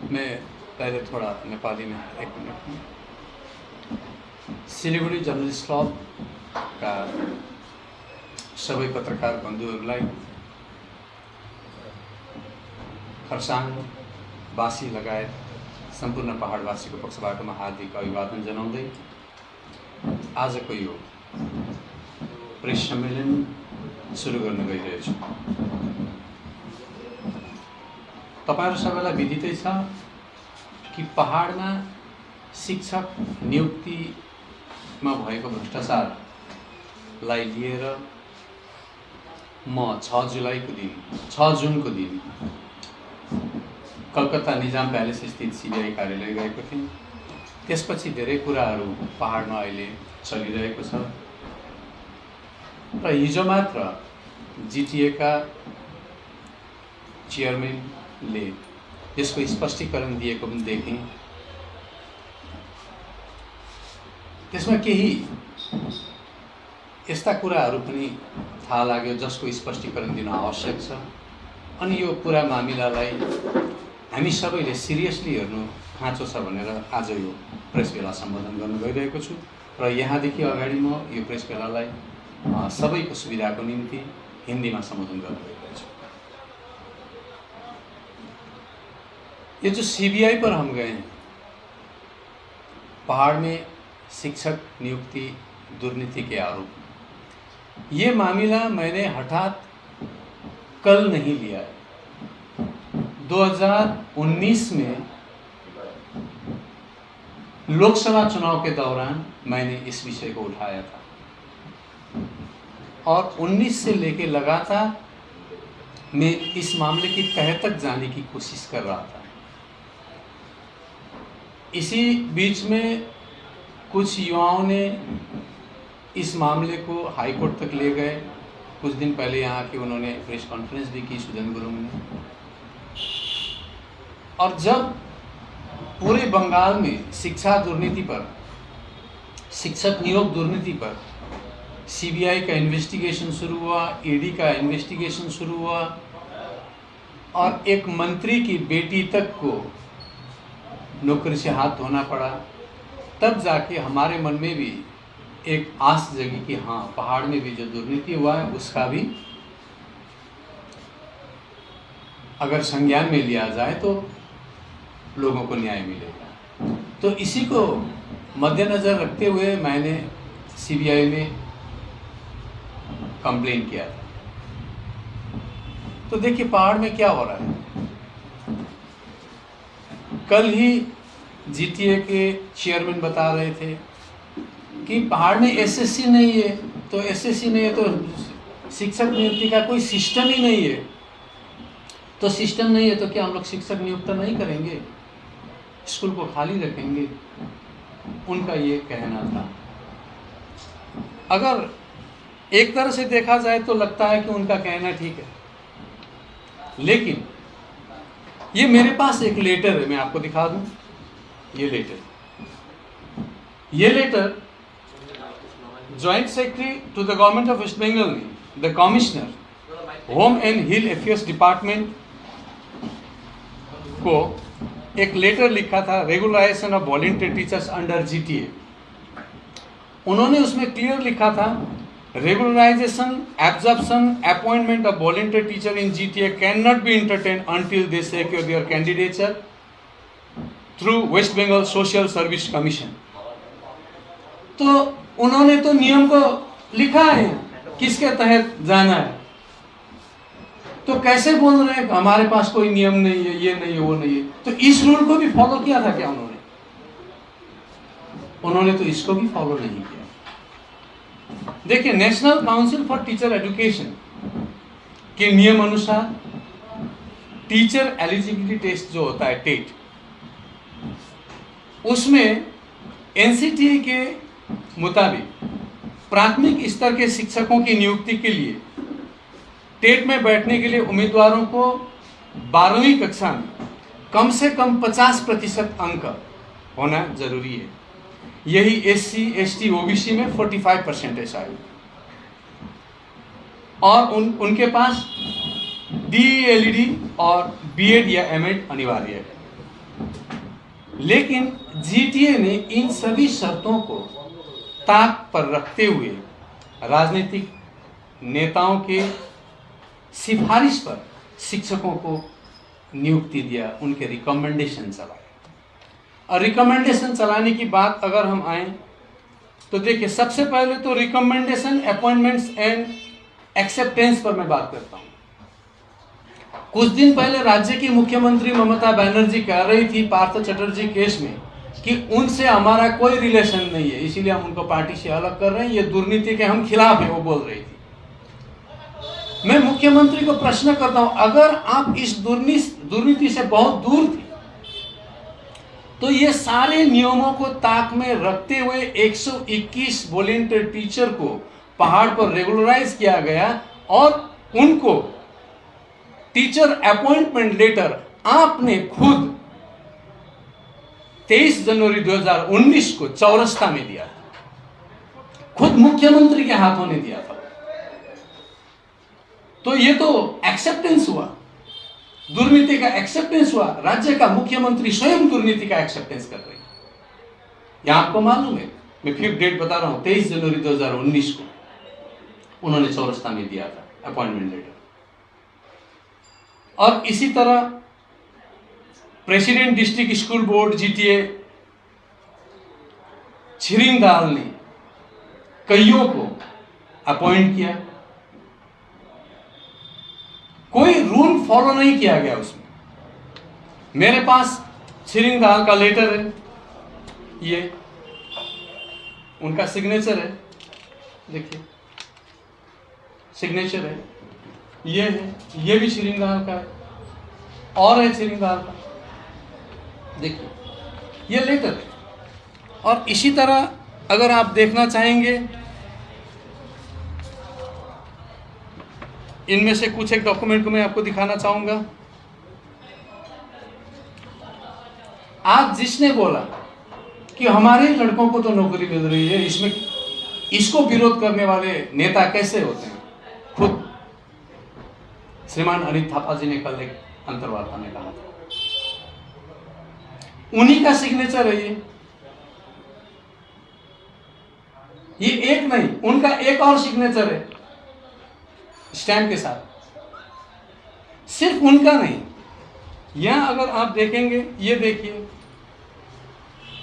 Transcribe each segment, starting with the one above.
मैं पहले थोड़ा नेपाली में एक मिनट। सिलगढी जर्नलिस्ट क्लबका सबै पत्रकार बन्धुहरूलाई, खरसाङवासी लगायत सम्पूर्ण पहाडवासीको पक्षबाट म हार्दिक अभिवादन जनाउँदै आजको यो प्रेस सम्मेलन सुरु गर्न गइरहेछु। तपाईहरु सबैलाई विदितै छ कि पहाडमा शिक्षक नियुक्तिमा भएको भ्रष्टाचारलाई लिएर म 6 जुनको दिन कलकत्ता निजाम प्यालेस स्थित सीबीआई कार्यालय गएको थिएँ। त्यसपछि धेरै कुराहरू पहाडमा अहिले चलिरहेको छ र हिजो मात्र जीटीए का चेयरम्यानले यसको स्पष्टीकरण दिएको पनि देखेँ। त्यसमा केही यस्ता कुराहरू पनि थाहा लाग्यो जसको स्पष्टीकरण दिन आवश्यक छ। अनि यो पुरा मामिलालाई हामी सबैले सिरियसली हेर्नु खाँचो छ भनेर आज यो प्रेस भेला सम्बोधन गर्न गइरहेको छु र यहाँदेखि अगाडि म यो प्रेस भेलालाई सबैको सुविधाको निम्ति हिन्दीमा सम्बोधन गर्न गइरहेको छु। ये जो सीबीआई पर हम गए हैं, पहाड़ में शिक्षक नियुक्ति दुर्नीति के आरोप, ये मामला मैंने हठात कल नहीं लिया है। 2019 में लोकसभा चुनाव के दौरान मैंने इस विषय को उठाया था और 19 से लेकर लगातार मैं इस मामले की तह तक जाने की कोशिश कर रहा था। इसी बीच में कुछ युवाओं ने इस मामले को हाई कोर्ट तक ले गए। कुछ दिन पहले यहाँ की उन्होंने प्रेस कॉन्फ्रेंस भी की सुजन गुरुंग ने। और जब पूरे बंगाल में शिक्षा दुर्नीति पर, शिक्षक नियोग दुर्नीति पर सीबीआई का इन्वेस्टिगेशन शुरू हुआ, ईडी का इन्वेस्टिगेशन शुरू हुआ और एक मंत्री की बेटी तक को नौकरी से हाथ धोना पड़ा, तब जाके हमारे मन में भी एक आस जगी कि हाँ, पहाड़ में भी जो दुर्नीति हुआ है उसका भी अगर संज्ञान में लिया जाए तो लोगों को न्याय मिलेगा। तो इसी को मद्देनजर रखते हुए मैंने सीबीआई में कंप्लेन किया था। तो देखिए पहाड़ में क्या हो रहा है। कल ही जीटीए के चेयरमैन बता रहे थे कि पहाड़ में एसएससी नहीं है, तो एसएससी नहीं है तो शिक्षक नियुक्ति का कोई सिस्टम ही नहीं है। तो सिस्टम नहीं है तो क्या हम लोग शिक्षक नियुक्त नहीं करेंगे, स्कूल को खाली रखेंगे? उनका ये कहना था। अगर एक तरह से देखा जाए तो लगता है कि उनका कहना ठीक है, लेकिन ये मेरे पास एक लेटर है, मैं आपको दिखा दूं। ये letter joint secretary to the government of West Bengal ने the commissioner home and hill affairs department को एक लेटर लिखा था, regularization of volunteer teachers under GTA. उन्होंने उसमें क्लियर लिखा था, regularization, absorption, appointment of volunteer teacher in GTA cannot be entertained until they secure their candidature through West Bengal Social Service Commission। तो उन्होंने तो नियम को लिखा है किसके तहत जाना है, तो कैसे बोल रहे हैं हमारे पास कोई नियम नहीं है, ये नहीं है, वो नहीं है? तो इस रूल को भी फॉलो किया था क्या उन्होंने तो इसको भी फॉलो नहीं किया। देखिए, national council for teacher education के नियम अनुसार टीचर एलिजिबिलिटी टेस्ट जो होता है टेट, उसमें एनसीटीई के मुताबिक प्राथमिक स्तर के शिक्षकों की नियुक्ति के लिए टेट में बैठने के लिए उम्मीदवारों को 12वीं कक्षा में कम से कम 50% अंक होना जरूरी है। यही एससी, एसटी, ओबीसी में 45% आयु, और उनके पास डीएलईडी और बीएड या एमएड अनिवार्य है। लेकिन जीटीए ने इन सभी शर्तों को ताक पर रखते हुए राजनीतिक नेताओं के सिफारिश पर शिक्षकों को नियुक्ति दिया, उनके रिकमेंडेशन चलाए। और रिकमेंडेशन चलाने की बात अगर हम आए तो देखिए, सबसे पहले तो रिकमेंडेशन, अपॉइंटमेंट्स एंड एक्सेप्टेंस पर मैं बात करता हूं। कुछ दिन पहले राज्य की मुख्यमंत्री ममता बनर्जी कह रही थी पार्थ चटर्जी केस में कि उनसे हमारा कोई रिलेशन नहीं है, इसीलिए हम उनको पार्टी से अलग कर रहे हैं, ये दुर्नीति के हम खिलाफ हैं, वो बोल रही थी। मैं मुख्यमंत्री को प्रश्न करता हूं, अगर आप इस दुर्नीति से बहुत दूर थे तो ये सारे नियमों को ताक में रखते हुए 121 वॉलंटियर टीचर को पहाड़ पर रेगुलराइज किया गया और उनको टीचर अपॉइंटमेंट लेटर आपने खुद 23 जनवरी 2019 को चौरस्ता में दिया था, खुद मुख्यमंत्री के हाथों ने दिया था। तो ये तो एक्सेप्टेंस हुआ, दुर्नीति का एक्सेप्टेंस हुआ। राज्य का मुख्यमंत्री स्वयं दुर्नीति का एक्सेप्टेंस कर रही है। यह आपको मालूम है, मैं फिर डेट बता रहा हूं, 23 जनवरी 2019 को उन्होंने चौरस्ता में दिया था अपॉइंटमेंट लेटर। और इसी तरह president district school board GTA छिरिंगदाल ने कईयों को अपॉइंट किया, कोई रूल फॉलो नहीं किया गया उसमें। मेरे पास छिरिंगदाल का लेटर है, ये उनका सिग्नेचर है, देखिए सिग्नेचर है, ये है, ये भी छिरिंगदाल का है, और है छिरिंगदाल का, देखिए ये लेटर है। और इसी तरह अगर आप देखना चाहेंगे, इनमें से कुछ एक डॉक्यूमेंट को मैं आपको दिखाना चाहूंगा। आज जिसने बोला कि हमारे लड़कों को तो नौकरी मिल रही है, इसमें इसको विरोध करने वाले नेता कैसे होते हैं, खुद श्रीमान अनिल थापा जी ने कल एक अंतर्वार्ता में कहा था, उन्हीं का सिग्नेचर है ये एक नहीं, उनका एक और सिग्नेचर है स्टैम्प के साथ। सिर्फ उनका नहीं, यहां अगर आप देखेंगे, ये देखिए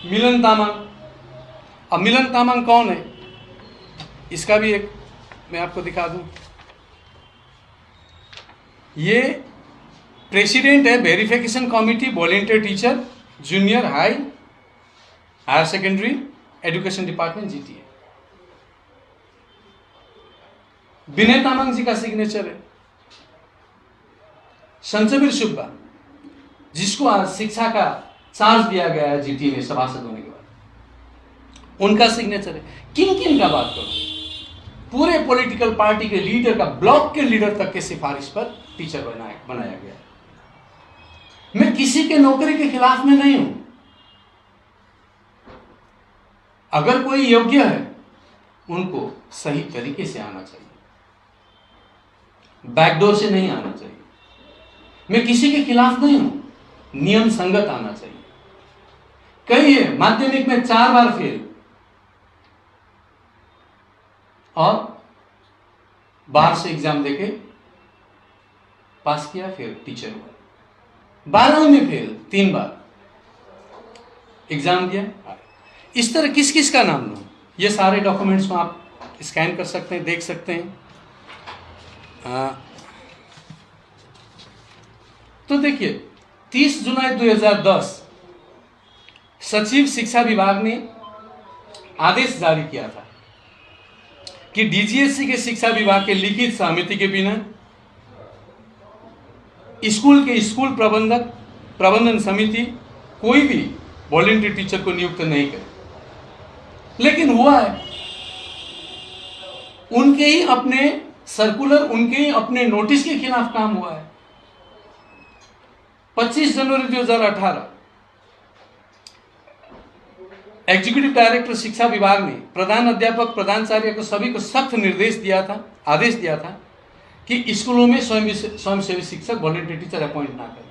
मिलन तामांग। अब मिलन तामांग कौन है, इसका भी एक मैं आपको दिखा दूं। ये प्रेसिडेंट है verification committee volunteer teacher junior higher secondary education department GTA. Vinay Tamang ji का सिग्नेचर है। संचबीर सुब्बा, जिसको आज शिक्षा का चार्ज दिया गया है जीटीए में सभासद होने के बाद, उनका सिग्नेचर है। किन किन का बात करूं, पूरे पॉलिटिकल पार्टी के लीडर का, ब्लॉक के लीडर तक के सिफारिश पर टीचर बनाया गया। मैं किसी के नौकरी के खिलाफ में नहीं हूं। अगर कोई योग्य है उनको सही तरीके से आना चाहिए, बैकडोर से नहीं आना चाहिए। मैं किसी के खिलाफ नहीं हूं, नियम संगत आना चाहिए। कई है माध्यमिक में 4 बार फेल और बाहर से एग्जाम देके पास किया, फिर टीचर हुआ। 12वीं में फेल 3 बार, एग्जाम दिया। इस तरह किस किस का नाम लूं, ये सारे डॉक्यूमेंट्स को आप स्कैन कर सकते हैं, देख सकते हैं। तो देखिए 30 जुलाई 2010 सचिव शिक्षा विभाग ने आदेश जारी किया था कि डीजीएससी के शिक्षा विभाग के लिखित सहमति के बिना स्कूल के स्कूल प्रबंधन समिति कोई भी वॉलंटियर टीचर को नियुक्त नहीं करे। लेकिन हुआ है, उनके ही अपने सर्कुलर, उनके ही अपने नोटिस के खिलाफ काम हुआ है। 25 जनवरी 2018 एग्जीक्यूटिव डायरेक्टर शिक्षा विभाग ने प्रधान अध्यापक, प्रधानाचार्य को सभी को सख्त निर्देश दिया था, आदेश दिया था कि स्कूलों में स्वयंसेवी शिक्षक वॉलंटियर टीचर अपॉइंट ना करें।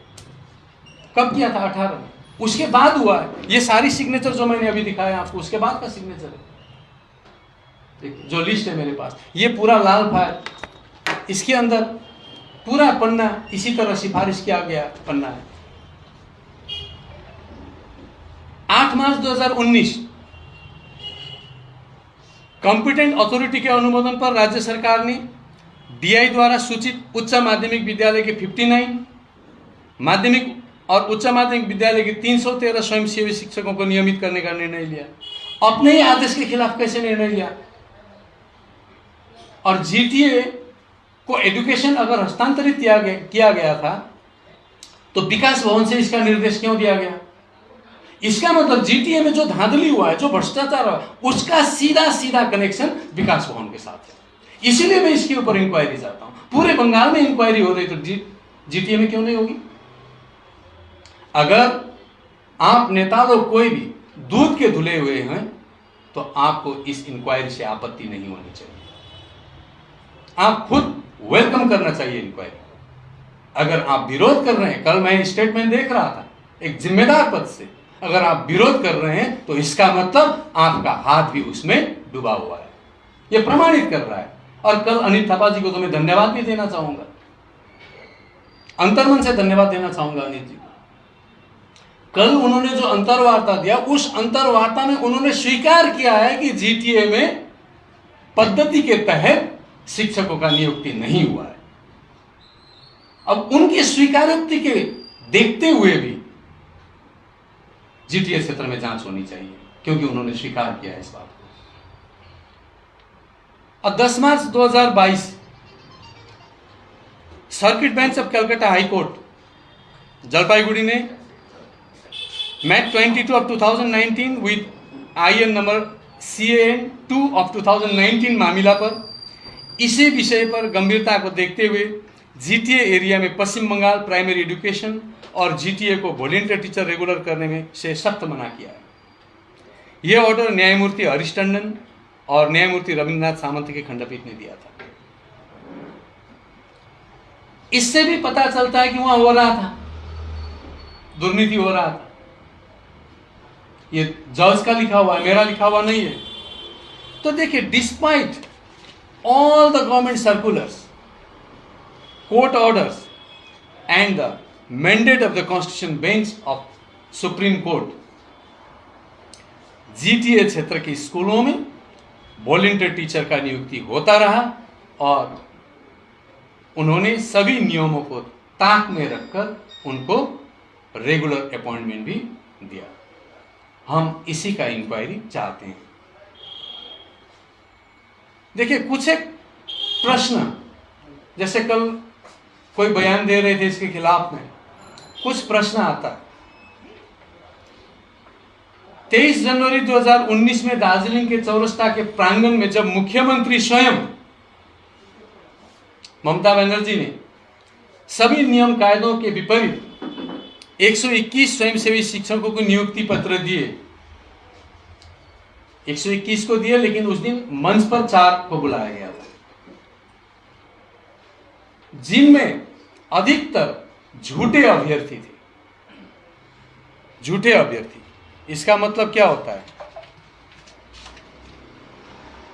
कब किया था? 18 में। उसके बाद हुआ है। ये सारी सिग्नेचर जो मैंने अभी दिखाया आपको, उसके बाद का सिग्नेचर है। देखिए जो लिस्ट है मेरे पास, ये पूरा लाल फाइल, इसके अंदर पूरा पन्ना इसी तरह सिफारिश किया गया पन्ना है। 8 मार्च 2019 कॉम्पिटेंट अथॉरिटी के अनुमोदन पर राज्य सरकार ने डीआई द्वारा सूचित उच्च माध्यमिक विद्यालय के 59, माध्यमिक और उच्च माध्यमिक विद्यालय के 313 स्वयंसेवी शिक्षकों को नियमित करने का निर्णय लिया। अपने ही आदेश के खिलाफ कैसे निर्णय लिया? और जीटीए को एजुकेशन अगर हस्तांतरित किया गया था तो विकास भवन से इसका निर्देश क्यों दिया गया? इसका मतलब जीटीए में जो धांधली हुआ है, जो भ्रष्टाचार हुआ, उसका सीधा सीधा कनेक्शन विकास भवन के साथ है। इसीलिए मैं इसके ऊपर इंक्वायरी चाहता हूं। पूरे बंगाल में इंक्वायरी हो रही तो जीटीए में क्यों नहीं होगी? अगर आप नेता लोग कोई भी दूध के धुले हुए हैं तो आपको इस इंक्वायरी से आपत्ति नहीं होनी चाहिए। आप खुद वेलकम करना चाहिए इंक्वायरी। अगर आप विरोध कर रहे हैं, कल मैं स्टेटमेंट देख रहा था एक जिम्मेदार पद से, अगर आप विरोध कर रहे हैं तो इसका मतलब आपका हाथ भी उसमें डूबा हुआ है, यह प्रमाणित कर रहा है। और कल अनिल थापा जी को तो मैं धन्यवाद भी देना चाहूंगा, अंतर्मन से धन्यवाद देना चाहूंगा अनिल जी को। कल उन्होंने जो अंतर्वार्ता दिया, उस अंतर्वार्ता में उन्होंने स्वीकार किया है कि जीटीए में पद्धति के तहत शिक्षकों का नियुक्ति नहीं हुआ है। अब उनकी स्वीकारोक्ति के देखते हुए भी जीटीए क्षेत्र में जांच होनी चाहिए, क्योंकि उन्होंने स्वीकार किया है इस बात को। और 10 March 2022 circuit bench of Calcutta high court Jalpaiguri ने MAT 22 of 2019 with IN number CAN 2 of 2019 मामला पर इसी विषय पर गंभीरता को देखते हुए जीटीए एरिया में पश्चिम बंगाल प्राइमरी एजुकेशन और जीटीए को वॉलंटियर टीचर रेगुलर करने में से सख्त मना किया है। यह ऑर्डर न्यायमूर्ति हरीश टंडन और न्यायमूर्ति रविन्द्रनाथ सामंत की खंडपीठ ने दिया था। इससे भी पता चलता है कि वहां हो रहा था, दुर्नीति हो रहा था। ये जज का लिखा हुआ है, मेरा लिखा हुआ नहीं है। तो देखिए, despite all the government circulars, court orders and the mandate of the constitution bench of Supreme Court, GTA क्षेत्र के स्कूलों में वॉलंटियर टीचर का नियुक्ति होता रहा और उन्होंने सभी नियमों को ताक में रखकर उनको रेगुलर अपॉइंटमेंट भी दिया। हम इसी का इंक्वायरी चाहते हैं। देखिए, कुछ एक प्रश्न, जैसे कल कोई बयान दे रहे थे इसके खिलाफ में, कुछ प्रश्न आता है। 23 जनवरी 2019 में दार्जिलिंग के चौरस्ता के प्रांगण में जब मुख्यमंत्री स्वयं ममता बनर्जी ने सभी नियम कायदों के विपरीत 121 स्वयंसेवी शिक्षकों को नियुक्ति पत्र दिए, 121 को दिए, लेकिन उस दिन मंच पर 4 को बुलाया गया था, जिनमें अधिकतर झूठे अभ्यर्थी थे। झूठे अभ्यर्थी, इसका मतलब क्या होता है?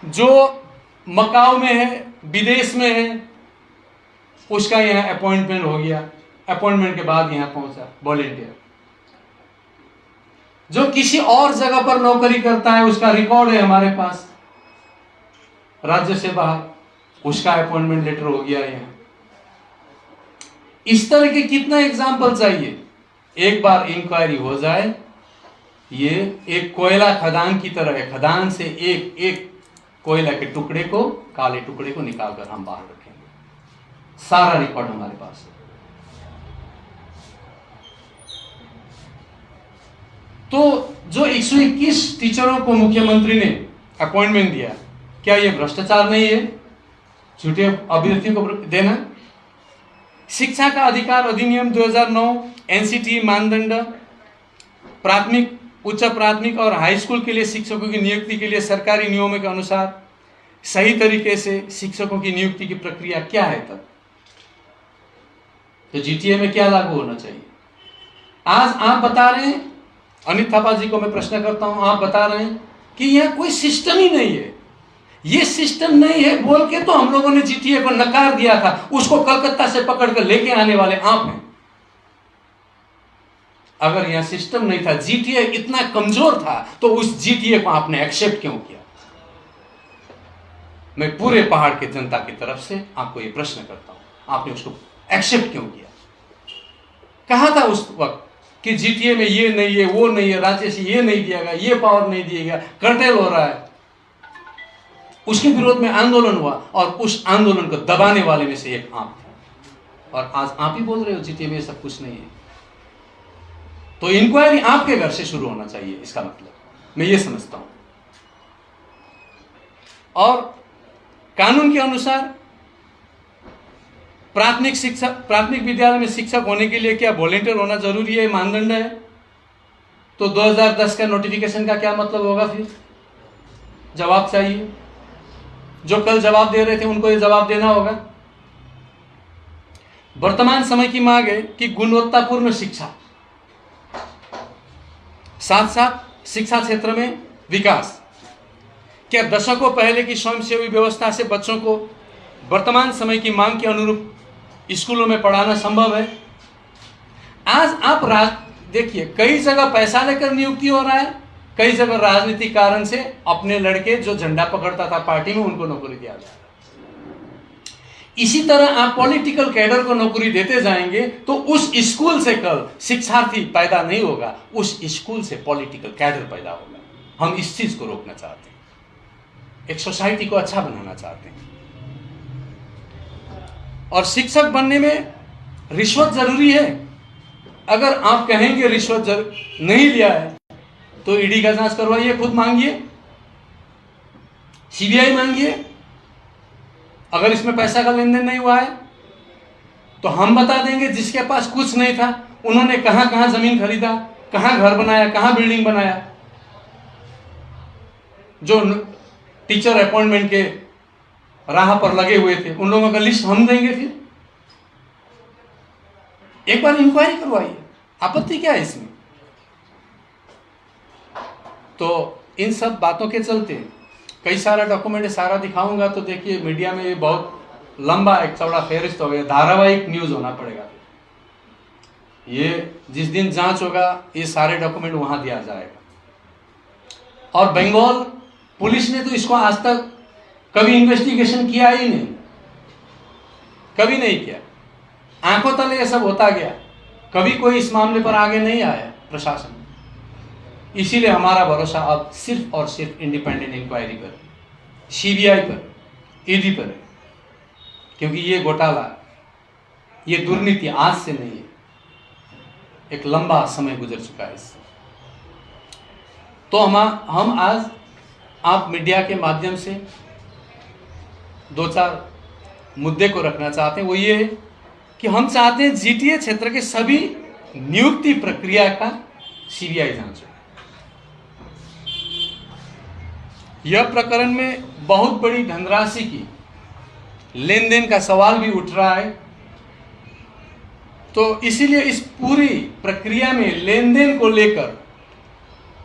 जो मकाऊ में है, विदेश में है, उसका यहां अपॉइंटमेंट हो गया, अपॉइंटमेंट के बाद यहां पहुंचा वॉलंटियर। जो किसी और जगह पर नौकरी करता है, उसका रिकॉर्ड है हमारे पास, राज्य से बाहर, उसका अपॉइंटमेंट लेटर हो गया यहां। इस तरह के कितना एग्जाम्पल चाहिए? एक बार इंक्वायरी हो जाए, ये एक कोयला खदान की तरह है। खदान से एक एक कोयला के टुकड़े को, काले टुकड़े को निकालकर हम बाहर रखेंगे। सारा रिकॉर्ड हमारे पास है। तो जो 121 टीचरों को मुख्यमंत्री ने अपॉइंटमेंट दिया, क्या यह भ्रष्टाचार नहीं है? झूठे अभ्यर्थियों को देना। शिक्षा का अधिकार अधिनियम 2009 एनसीटी मानदंड, प्राथमिक, उच्च प्राथमिक और हाई स्कूल के लिए शिक्षकों की नियुक्ति के लिए सरकारी नियमों के अनुसार सही तरीके से शिक्षकों की नियुक्ति की प्रक्रिया क्या है? तब तो जीटीए में क्या लागू होना चाहिए? आज आप बता रहे हैं अनित थापा जी को मैं प्रश्न करता हूं, आप बता रहे हैं कि यहां कोई सिस्टम ही नहीं है, ये सिस्टम नहीं है बोल के तो हम लोगों ने जीटीए को नकार दिया था, उसको कलकत्ता से पकड़ कर लेके आने वाले आप हैं। अगर यहां सिस्टम नहीं था, जीटीए इतना कमजोर था, तो उस जीटीए को आपने एक्सेप्ट क्यों किया? मैं पूरे पहाड़ की जनता की तरफ से आपको यह प्रश्न करता हूं, आपने उसको एक्सेप्ट क्यों किया? कहा था उस वक्त कि जीटीए में ये नहीं है, वो नहीं है, राज्य से ये नहीं दिया गया, ये पावर नहीं दिया गया, कर्टेल हो रहा है। उसके विरोध में आंदोलन हुआ और उस आंदोलन को दबाने वाले में से एक आप थे, और आज आप ही बोल रहे हो जीटीए में सब कुछ नहीं है। तो इंक्वायरी आपके घर से शुरू होना चाहिए, इसका मतलब मैं ये समझता हूं। और कानून के अनुसार प्राथमिक विद्यालय में शिक्षक होने के लिए क्या वॉलंटियर होना जरूरी है, मानदंड है? तो 2010 का नोटिफिकेशन का क्या मतलब होगा? फिर जवाब चाहिए। जो कल जवाब दे रहे थे उनको ये जवाब देना होगा। वर्तमान समय की मांग है कि गुणवत्तापूर्ण शिक्षा, साथ साथ शिक्षा क्षेत्र में विकास। क्या दशकों पहले की स्वयंसेवी व्यवस्था से बच्चों को वर्तमान समय की मांग के अनुरूप स्कूलों में पढ़ाना संभव है? आज आप देखिए, कई जगह पैसा लेकर नियुक्ति हो रहा है, कई जगह राजनीतिक कारण से अपने लड़के जो झंडा पकड़ता था पार्टी में उनको नौकरी दिया जा रहा है। इसी तरह आप पॉलिटिकल कैडर को नौकरी देते जाएंगे तो उस स्कूल से कल शिक्षार्थी पैदा नहीं होगा, उस स्कूल से पॉलिटिकल कैडर पैदा होगा। हम इस चीज को रोकना चाहते हैं, एक सोसाइटी को अच्छा बनाना चाहते हैं। और शिक्षक बनने में रिश्वत जरूरी है। अगर आप कहेंगे रिश्वत नहीं लिया है तो ईडी का जांच करवाइए, खुद मांगिए, सीबीआई मांगिए। अगर इसमें पैसा का लेन देन नहीं हुआ है तो हम बता देंगे जिसके पास कुछ नहीं था उन्होंने कहां कहां जमीन खरीदा, कहां घर बनाया, कहां बिल्डिंग बनाया। जो टीचर अपॉइंटमेंट के राह पर लगे हुए थे उन लोगों का लिस्ट हम देंगे। फिर एक बार इंक्वायरी करवाइए, आपत्ति क्या है इसमें? तो इन सब बातों के चलते कई सारा डॉक्यूमेंट सारा दिखाऊंगा तो देखिए मीडिया में ये बहुत लंबा एक चौड़ा फेरिस्त हो गया, धारावाहिक न्यूज होना पड़ेगा। ये जिस दिन जांच होगा ये सारे डॉक्यूमेंट वहां दिया जाएगा। और बंगाल पुलिस ने तो इसको आज तक कभी इन्वेस्टिगेशन किया ही नहीं, कभी नहीं किया। आंखों तले ये सब होता गया, कभी कोई इस मामले पर आगे नहीं आया प्रशासन। इसीलिए हमारा भरोसा अब सिर्फ और सिर्फ इंडिपेंडेंट इंक्वायरी पर, सीबीआई पर, ईडी पर है। क्योंकि ये घोटाला, ये दुर्नीति आज से नहीं है, एक लंबा समय गुजर चुका है इससे। तो हम आज आप मीडिया के माध्यम से दो चार मुद्दे को रखना चाहते हैं। वो ये है कि हम चाहते हैं जीटीए क्षेत्र के सभी नियुक्ति प्रक्रिया का सीबीआई जांच हो। यह प्रकरण में बहुत बड़ी धनराशि की लेन देन का सवाल भी उठ रहा है, तो इसीलिए इस पूरी प्रक्रिया में लेन देन को लेकर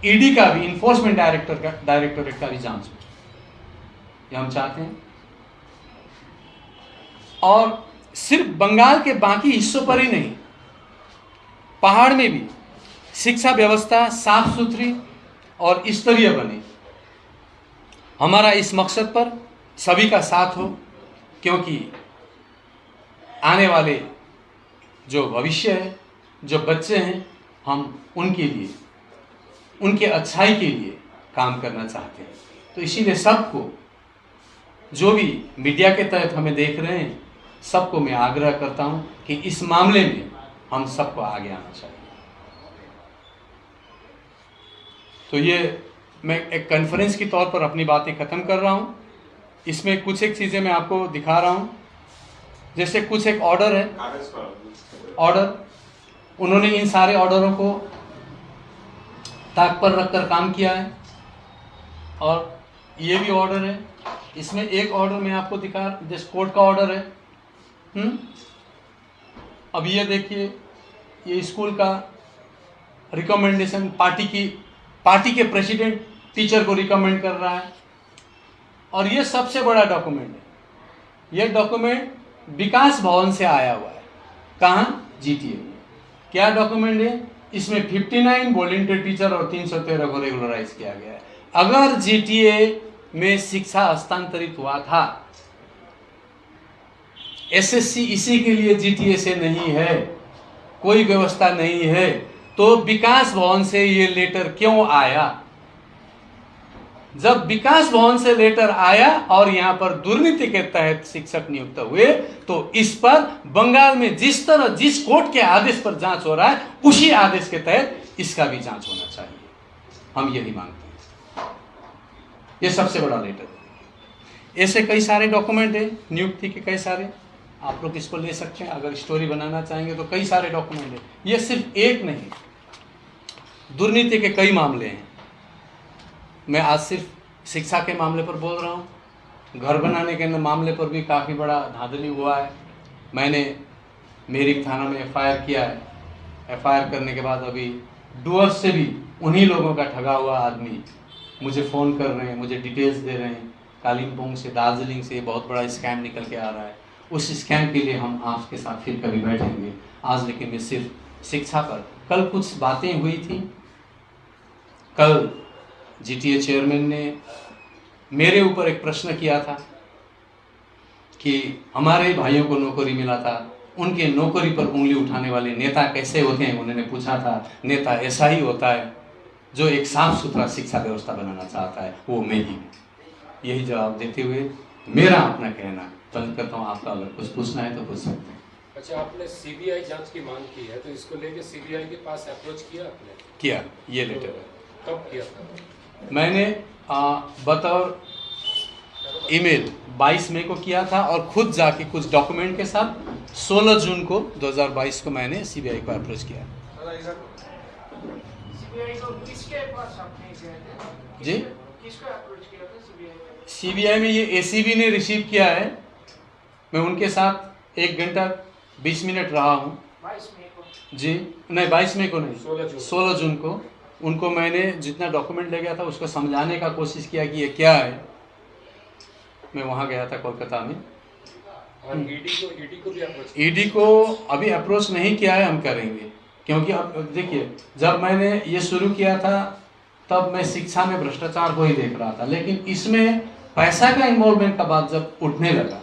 ईडी का भी, इन्फोर्समेंट डायरेक्टोरेट का भी जांच हो, यह हम चाहते हैं। और सिर्फ बंगाल के बाकी हिस्सों पर ही नहीं, पहाड़ में भी शिक्षा व्यवस्था साफ सुथरी और स्तरीय बने। हमारा इस मकसद पर सभी का साथ हो, क्योंकि आने वाले जो भविष्य है, जो बच्चे हैं, हम उनके लिए, उनके अच्छाई के लिए काम करना चाहते हैं। तो इसीलिए सबको, जो भी मीडिया के तहत हमें देख रहे हैं, सबको मैं आग्रह करता हूं कि इस मामले में हम सबको आगे आना चाहिए। तो ये मैं एक कॉन्फ्रेंस की तौर पर अपनी बातें ख़त्म कर रहा हूं। इसमें कुछ एक चीज़ें मैं आपको दिखा रहा हूं, जैसे कुछ एक ऑर्डर है, ऑर्डर उन्होंने इन सारे ऑर्डरों को ताक पर रखकर काम किया है। और ये भी ऑर्डर है, इसमें एक ऑर्डर मैं आपको दिखा, जैसे कोर्ट का ऑर्डर है। अब ये देखिए, ये स्कूल का रिकमेंडेशन पार्टी के प्रेसिडेंट टीचर को रिकमेंड कर रहा है। और ये सबसे बड़ा डॉक्यूमेंट है। ये डॉक्यूमेंट विकास भवन से आया हुआ है। कहाँ? जीटीए में। क्या डॉक्यूमेंट है? इसमें 59 वॉलंटियर टीचर और 313 को रेगुलराइज किया गया है। अगर जीटीए में शिक्षा हस्तांतरित हुआ था, एसएससी इसी के लिए जीटीए से नहीं है, कोई व्यवस्था नहीं है, तो विकास भवन से ये लेटर क्यों आया? जब विकास भवन से लेटर आया और यहां पर दुर्नीति के तहत शिक्षक नियुक्त हुए, तो इस पर बंगाल में जिस तरह जिस कोर्ट के आदेश पर जांच हो रहा है, उसी आदेश के तहत इसका भी जांच होना चाहिए। हम यही मांगते हैं। ये सबसे बड़ा लेटर है। ऐसे कई सारे डॉक्यूमेंट है, नियुक्ति के कई सारे, आप लोग इसको ले सकते हैं। अगर स्टोरी बनाना चाहेंगे तो कई सारे डॉक्यूमेंट है। ये सिर्फ एक नहीं, दुर्नीति के कई मामले हैं। मैं आज सिर्फ शिक्षा के मामले पर बोल रहा हूँ। घर बनाने के मामले पर भी काफ़ी बड़ा धांधली हुआ है। मैंने मेरिक थाना में एफआईआर किया है। एफआईआर करने के बाद अभी डुअर्स से भी उन्हीं लोगों का ठगा हुआ आदमी मुझे फ़ोन कर रहे हैं, मुझे डिटेल्स दे रहे हैं। कालिम्पोंग से, दार्जिलिंग से बहुत बड़ा स्कैम निकल के आ रहा है। उस स्कैम के लिए हम आपके साथ फिर कभी बैठेंगे। आज लेकिन मैं सिर्फ शिक्षा पर, कल कुछ बातें हुई थी। कल जीटीए चेयरमैन ने मेरे ऊपर एक प्रश्न किया था कि हमारे भाइयों को नौकरी मिला था, उनके नौकरी पर उंगली उठाने वाले नेता कैसे होते हैं? उन्होंने पूछा था। नेता ऐसा ही होता है जो एक साफ सुथरा शिक्षा व्यवस्था बनाना चाहता है, वो मैं ही हूँ। यही जवाब देते हुए मेरा अपना कहना बंद करता हूँ। आपका अगर कुछ पूछना है तो पूछ सकते हैं। अच्छा, आपने सीबीआई जांच की मांग की है, तो इसको लेके सीबीआई के पास अप्रोच किया आपने? किया, ये लेटर है। कब किया था? मैंने बतौर ईमेल 22 मई को किया था और खुद जाके कुछ डॉक्यूमेंट के साथ 16 जून को 2022 को मैंने सीबीआई को अप्रोच किया। जी, सीबीआई में ये एसीबी ने रिसीव किया है। मैं उनके साथ 1 घंटा 20 मिनट रहा हूँ। 22 मई को? जी नहीं, 22 मई को नहीं, 16 जून को। उनको मैंने जितना डॉक्यूमेंट ले गया था उसको समझाने का कोशिश किया कि ये क्या है। मैं वहाँ गया था कोलकाता में। और ईडी को भी अप्रोच? ईडी को अभी अप्रोच नहीं किया है, हम करेंगे। क्योंकि अब देखिए, जब मैंने ये शुरू किया था तब मैं शिक्षा में भ्रष्टाचार को ही देख रहा था, लेकिन इसमें पैसा का इन्वॉल्वमेंट का बात जब उठने लगा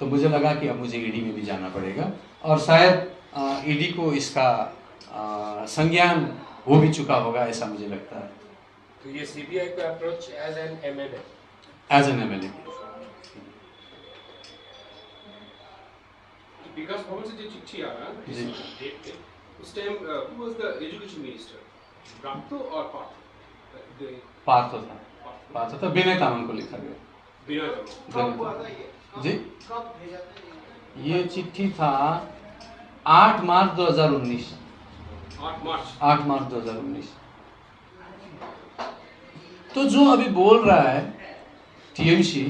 तो मुझे लगा कि अब मुझे ईडी में भी जाना पड़ेगा। और शायद ईडी को इसका संज्ञान हो भी चुका होगा, ऐसा मुझे लगता है। तो ये सीबीआई को approach as an MLA? As an MLA. Vikas Bhavan से जो चिट्ठी आ रहा है जी, डेट पे, उस time who was the education minister, Bratya और पार्थ? पार्थ था, विनय तामांग को लिखा गया। जी, कब भेजा था ये चिट्ठी था 8 मार्च 2019। 8 मार्च 2019। तो जो अभी बोल रहा है टीएमसी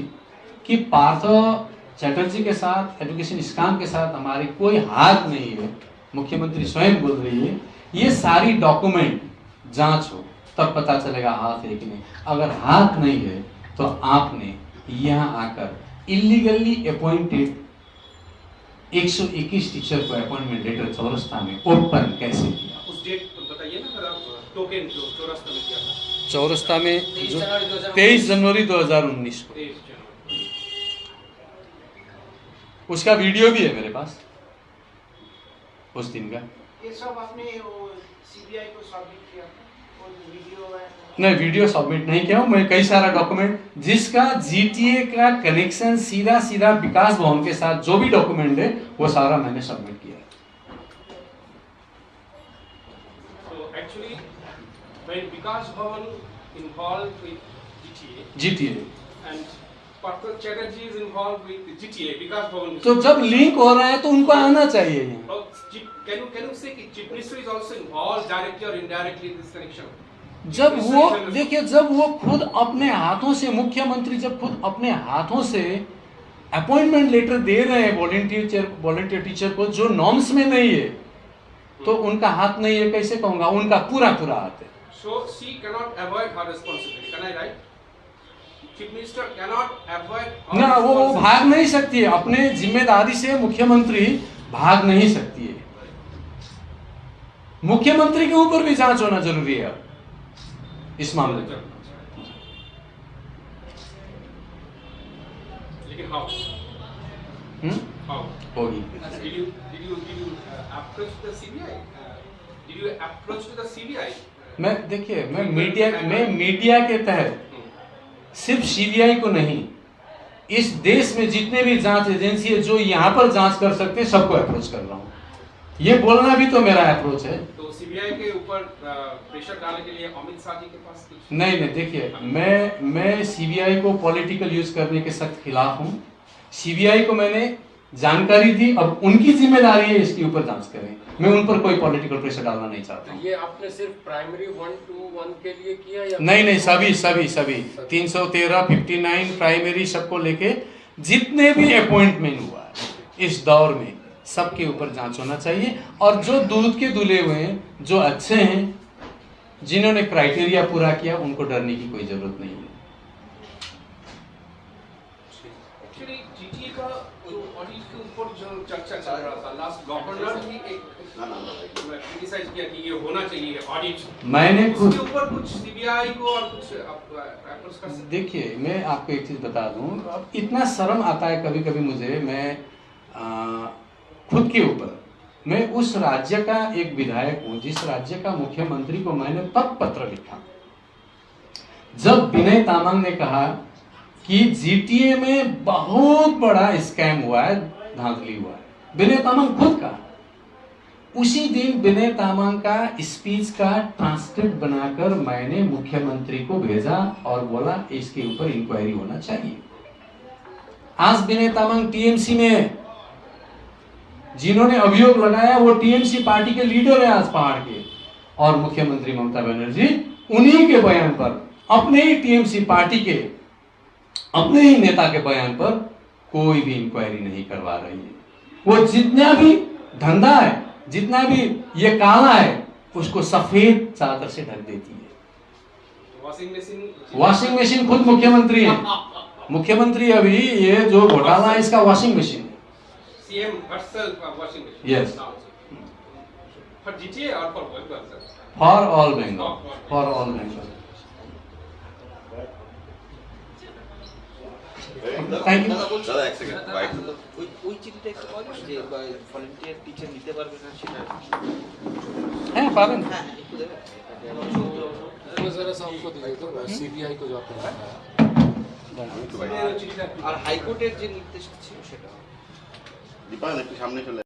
कि पार्थ चैटर्जी के साथ, एजुकेशन स्कैम के साथ हमारी कोई हाथ नहीं है, मुख्यमंत्री स्वयं बोल रही है, ये सारी डॉक्यूमेंट जांच हो तब पता चलेगा हाथ है कि नहीं। अगर हाथ नहीं है तो आपने यहाँ आकर इलीगली अपॉइंटेड 121 टीचर को अपॉइंटमेंट लेटर चौरस्ता में ओपन कैसे किया? उस डेट बताइए ना, अगर आप टोकन जो चौरस्ता में किया था। चौरस्ता में जो 23 जनवरी 2019 को। 23 जनवरी। उसका वीडियो भी है मेरे पास उस दिन का। ये सब आपने सीबीआई को सबमिट किया और वीडियो है? नहीं, वीडियो सबमिट नहीं किया हूँ मैं। कई सारा डॉक्यूमेंट जिसका जीटीए का कनेक्शन सीधा विकास भवन के साथ जो भी डॉक्यूमेंट है वो सारा मैंने सबमिट किया है। So actually, when Vikas Bhavan involved with GTA and Partha Chatterjee is involved with GTA, Vikas Bhavan. तो जब लिंक हो रहा है तो उनको आना चाहिए यहाँ। Can you say कि Chief Minister is also involved directly or indirectly in this connection? जब वो देखिए, जब वो खुद अपने हाथों से, मुख्यमंत्री जब खुद अपने हाथों से अपॉइंटमेंट लेटर दे रहे हैं वॉलंटियर टीचर को, जो नॉर्म्स में नहीं है, तो उनका हाथ नहीं है कैसे कहूंगा, उनका पूरा पूरा हाथ है। So she cannot avoid her responsibility. Can I write? Chief Minister cannot avoid her ना वो responsibility. भाग नहीं सकती है, अपने जिम्मेदारी से मुख्यमंत्री भाग नहीं सकती है। मुख्यमंत्री के ऊपर भी जांच होना जरूरी है अब इस मामले में। लेकिन how? How? होगी। Did you approach the CBI? Did you approach to the CBI? मैं देखिए, मैं मीडिया के तहत सिर्फ सीबीआई को नहीं, इस देश में जितने भी जांच एजेंसी है जो यहाँ पर जांच कर सकते हैं सबको अप्रोच कर रहा हूँ। ये बोलना भी तो मेरा अप्रोच है। तो सीबीआई के ऊपर प्रेशर डालने के लिए अमित शाह जी के पास कुछ नहीं देखिए, मैं सीबीआई को पॉलिटिकल यूज करने के सख्त खिलाफ हूँ। सीबीआई को मैंने जानकारी दी, अब उनकी जिम्मेदारी है इसके ऊपर जांच करें। मैं उन पर कोई पॉलिटिकल प्रेशर डालना नहीं चाहता हूँ। ये आपने सिर्फ प्राइमरी 121 के लिए किया या नहीं, सभी 313, 59 प्राइमरी सबको लेके जितने भी अपॉइंटमेंट हुआ है इस दौर में सबके ऊपर जांच होना चाहिए। और जो दूध के दुले हुए हैं, जो अच्छे हैं, जिन्होंने क्राइटेरिया पूरा किया, उनको डरने की कोई जरूरत नहीं है। एक्चुअली जीटीए का जो ऑडिट के ऊपर जो चर्चा चल रहा था, लास्ट गवर्नर भी एक क्रिटिसाइज किया कि ये होना चाहिए ऑडिट। मैंने खुद उसके ऊपर कुछ सीबीआई को और कुछ अप्रोच कर सकते। देखिए, मैं आपको एक चीज बता दूं, अब इतना शर्म आता है कभी कभी मुझे, मैं खुद के ऊपर, मैं उस राज्य का एक विधायक हूं जिस राज्य का मुख्यमंत्री को मैंने तब पत्र लिखा जब विनय तामांग ने कहा कि जीटीए में बहुत बड़ा स्कैम हुआ है, धांधली हुआ है। विनय तामांग खुद का उसी दिन विनय तामांग का स्पीच का ट्रांसक्रिप्ट बनाकर मैंने मुख्यमंत्री को भेजा और बोला इसके ऊपर इंक्वायरी होना चाहिए। आज विनय तामांग टीएमसी में, जिन्होंने अभियोग लगाया वो टीएमसी पार्टी के लीडर है आज पहाड़ के, और मुख्यमंत्री ममता बनर्जी उन्हीं के बयान पर, अपने ही टीएमसी पार्टी के अपने ही नेता के बयान पर कोई भी इंक्वायरी नहीं करवा रही है। वो जितना भी धंधा है, जितना भी ये काला है, उसको सफेद चादर से ढक देती है। वॉशिंग मशीन खुद मुख्यमंत्री है। मुख्यमंत्री अभी ये जो घोटाला है इसका वॉशिंग मशीन है। CM herself washing machine. Yes. For GTA or for Bengal, sir? For all Bengal, for all Bengal. Thank you. দাদা এক সেকেন্ড বাইট ওই চিঠিটা একটু পাওয়া যাবে যে ভলান্টিয়ার টিচার নিতে পারবে না সেটা হ্যাঁ পাবেন। হ্যাঁ একটু দেবেন वो जरा सा हमको दीजिए तो सीबीआई को जो आपने बताया। আর হাইকোর্টের যে নির্দেশ ছিল সেটা দীপায়ন একটু সামনে চলে